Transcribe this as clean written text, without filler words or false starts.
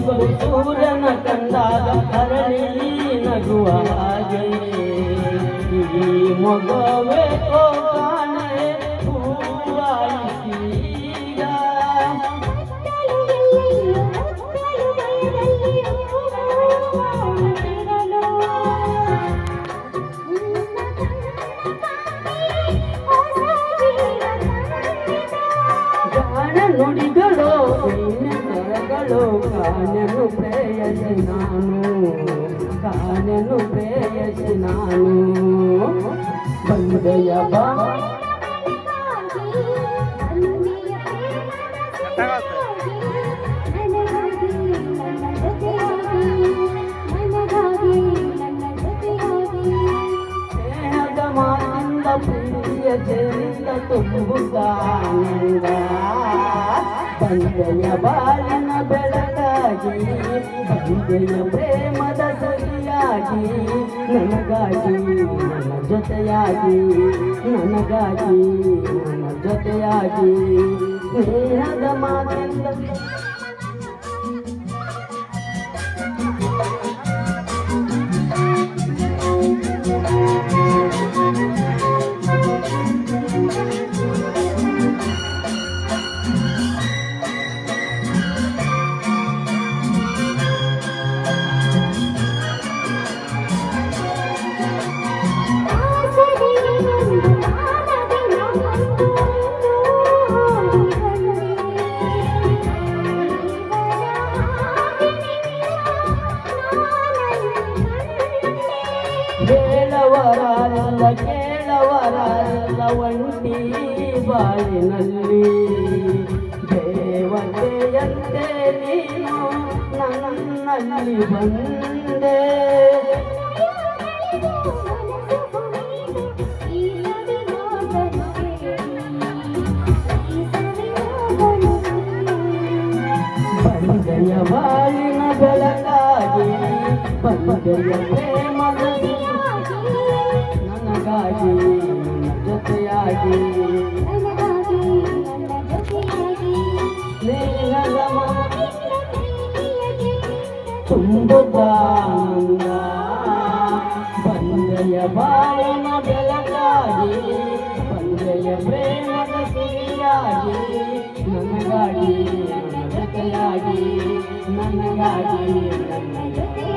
ಒಂದು ಸೂರ್ಯನ ಕಂಡಾಗ ಅರಳಿ ನಗುವ ಹಾಗೆ ಈ ಮಗವೇ ಕಾಣೆ ಹೂವಾಯಿತೀಗ ನುಡಿಗಳು ಸ್ವರಗಳು ಕಾಣನು ಪ್ರೇಯಸಿ ನಾನು ಬಂದೆಯ ಬಾ ಸ್ನೇಹದ ಮಾತಿಂದ ಪ್ರಿಯ ಜನಿತ ತುಂಬುತ್ತಾನಂದ ಬಂದೆಯ ಬಾಳಿನ ಬೆಳಕಾಗಿ ಬಂದೆಯ ಪ್ರೇಮದ ಸರಿಯಾಗಿ ನನಗಾಗಿ ನನ್ನ ಜೊತೆಯಾಗಿ ನನಗಾಗಿ ನನ್ನ ಜೊತೆಯಾಗಿ ಸ್ನೇಹದ ಮಾತಿಂದ ಕೇಳವರಲ್ಲ ಒಂಟಿ ಬಾಳಿನಲ್ಲಿ ದೇವತೆಯಂತೆ ನೀನು ನನ್ನಲ್ಲಿ ಬಂದೆ ಬಂದೆಯ ಬಾಳಿನ ಬೆಳಕಾಗಿ ಬಂದೆಯ ಪ್ರೇಮದ ನನಗಾಗಿ ನನ್ನ ಜೊತೆಯಾಗಿ ಸ್ನೇಹದ ತುಂಬುತ್ತಾನಂದ ಬಂದೆಯ ಬಾಳಿನ ಬೆಳಕಾಗಿ ಬಂದೆಯ ಪ್ರೇಮದ ಸಿರಿಯಾಗಿ ನನಗಾಗಿ ನನ್ನ ಜೊತೆಯಾಗಿ ನನಗಾಗಿ ನನ್ನ ಜೊತೆ